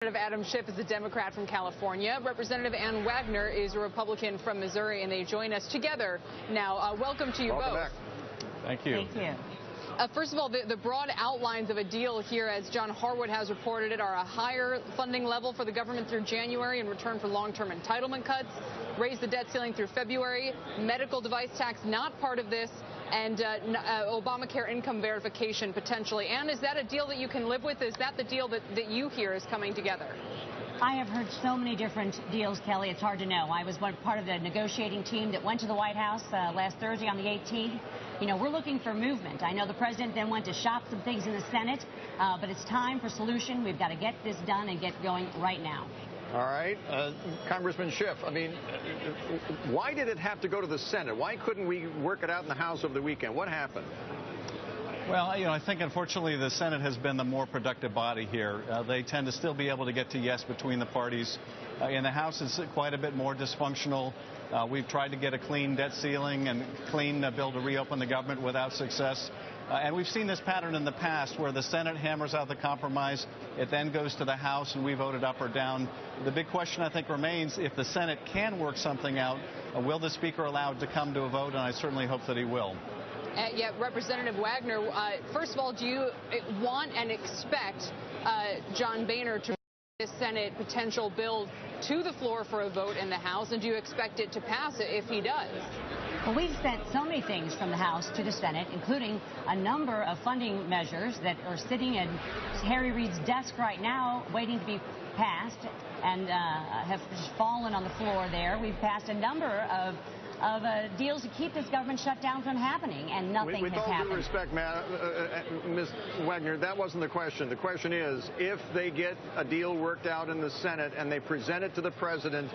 Representative Adam Schiff is a Democrat from California. Representative Wagner is a Republican from Missouri, and they join us together now. Welcome to you both. Back. Thank you. Thank you. First of all, the broad outlines of a deal here, as John Harwood has reported it, are a higher funding level for the government through January in return for long-term entitlement cuts, raise the debt ceiling through February, medical device tax not part of this, and Obamacare income verification potentially. And is that a deal that you can live with? Is that the deal that you hear is coming together? I have heard so many different deals, Kelly, it's hard to know. I was part of the negotiating team that went to the White House last Thursday on the 18th. You know, we're looking for movement. I know the president then went to shop some things in the Senate, but it's time for solution. We've got to get this done and get going right now. All right. Congressman Schiff, I mean, why did it have to go to the Senate? Why couldn't we work it out in the House over the weekend? What happened? Well, I think unfortunately the Senate has been the more productive body here. They tend to still be able to get to yes between the parties. In the House, it's quite a bit more dysfunctional. We've tried to get a clean debt ceiling and clean bill to reopen the government without success. And we've seen this pattern in the past where the Senate hammers out the compromise. It then goes to the House and we vote it up or down. The big question, I think, remains if the Senate can work something out, will the Speaker allow it to come to a vote? And I certainly hope that he will. Yeah, Representative Wagner, first of all, do you want and expect John Boehner to bring this Senate potential bill to the floor for a vote in the House, and do you expect it to pass if he does? Well, we've sent so many things from the House to the Senate, including a number of funding measures that are sitting at Harry Reid's desk right now waiting to be passed and have just fallen on the floor there. We've passed a number of deals to keep this government shutdown from happening, and nothing has happened. With all due respect, Ms. Wagner, that wasn't the question. The question is, if they get a deal worked out in the Senate and they present it to the president,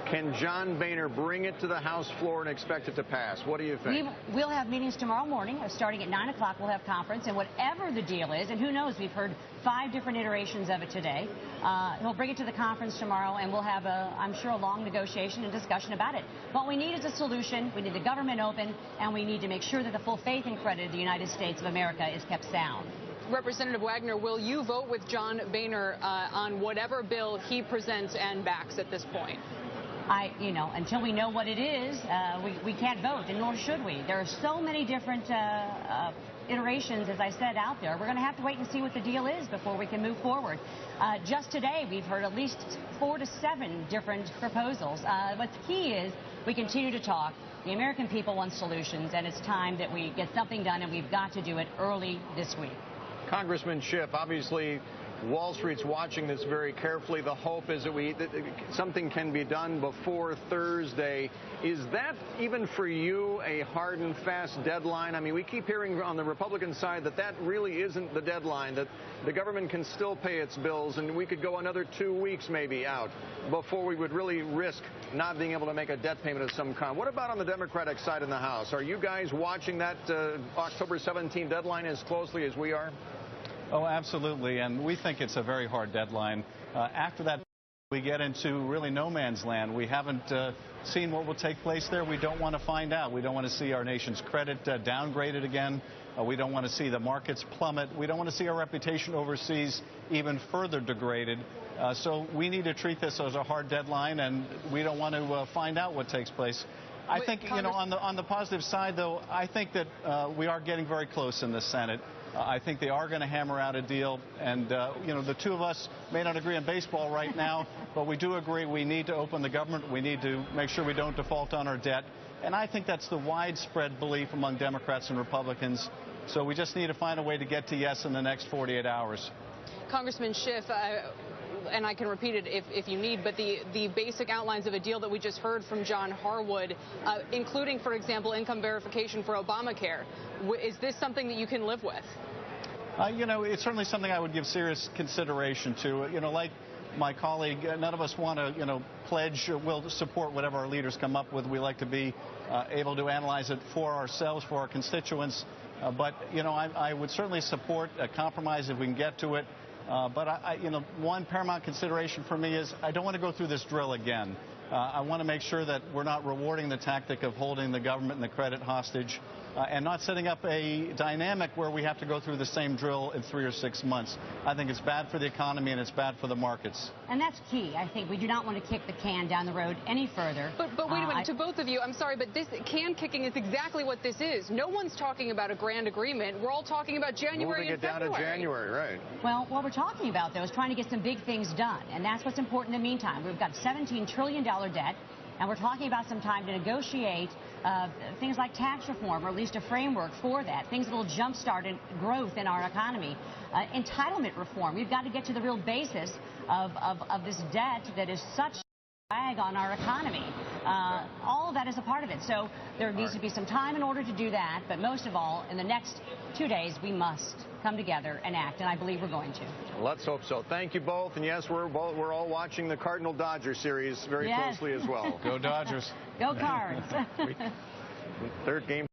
can John Boehner bring it to the House floor and expect it to pass? What do you think? We'll have meetings tomorrow morning. Starting at 9 o'clock, we'll have conference, and whatever the deal is, and who knows, we've heard 5 different iterations of it today. He'll bring it to the conference tomorrow, and we'll have, I'm sure, a long negotiation and discussion about it. What we need is a solution. We need the government open, and we need to make sure that the full faith and credit of the United States of America is kept sound. Representative Wagner, will you vote with John Boehner on whatever bill he presents and backs at this point? Until we know what it is, we can't vote, and nor should we. There are so many different iterations, as I said, out there. We're going to have to wait and see what the deal is before we can move forward. Just today, we've heard at least 4 to 7 different proposals. What's key is we continue to talk. The American people want solutions, and it's time that we get something done, and we've got to do it early this week. Congressman Schiff, obviously, Wall Street's watching this very carefully. The hope is that something can be done before Thursday. Is that, even for you, a hard and fast deadline? I mean, we keep hearing on the Republican side that really isn't the deadline, that the government can still pay its bills, and we could go another 2 weeks maybe out before we would really risk not being able to make a debt payment of some kind. What about on the Democratic side in the House? Are you guys watching that October 17 deadline as closely as we are? Oh, absolutely, and we think it's a very hard deadline. After that, we get into really no man's land. We haven't seen what will take place there. We don't want to find out. We don't want to see our nation's credit downgraded again. We don't want to see the markets plummet. We don't want to see our reputation overseas even further degraded. So we need to treat this as a hard deadline, and we don't want to find out what takes place. I think, on the positive side, though, I think that we are getting very close in the Senate. I think they are going to hammer out a deal. And, the two of us may not agree on baseball right now, but we do agree we need to open the government. We need to make sure we don't default on our debt. And I think that's the widespread belief among Democrats and Republicans. So we just need to find a way to get to yes in the next 48 hours. Congressman Schiff, and I can repeat it if you need, but the basic outlines of a deal that we just heard from John Harwood, including, for example, income verification for Obamacare, is this something that you can live with? It's certainly something I would give serious consideration to. Like my colleague, none of us want to, pledge we'll support whatever our leaders come up with. We like to be able to analyze it for ourselves, for our constituents. But I would certainly support a compromise if we can get to it. But one paramount consideration for me is I don't want to go through this drill again. I want to make sure that we're not rewarding the tactic of holding the government and the credit hostage and not setting up a dynamic where we have to go through the same drill in 3 or 6 months. I think it's bad for the economy and it's bad for the markets. And that's key. I think we do not want to kick the can down the road any further. But wait a minute, to both of you, I'm sorry, but this can kicking is exactly what this is. No one's talking about a grand agreement. We're all talking about January and February. Moving it down to January, right. Well, what we're talking about, though, is trying to get some big things done. And that's what's important in the meantime. We've got $17 trillion debt. And we're talking about some time to negotiate things like tax reform, or at least a framework for that, things that will jumpstart growth in our economy. Entitlement reform. We've got to get to the real basis of this debt that is such a drag on our economy. All of that is a part of it. So there needs to be some time in order to do that. But most of all, in the next 2 days, we must come together and act, and I believe we're going to. Let's hope so. Thank you both. And yes, we're all watching the Cardinal-Dodger series very closely as well. Go Dodgers. Go Cards. Third game.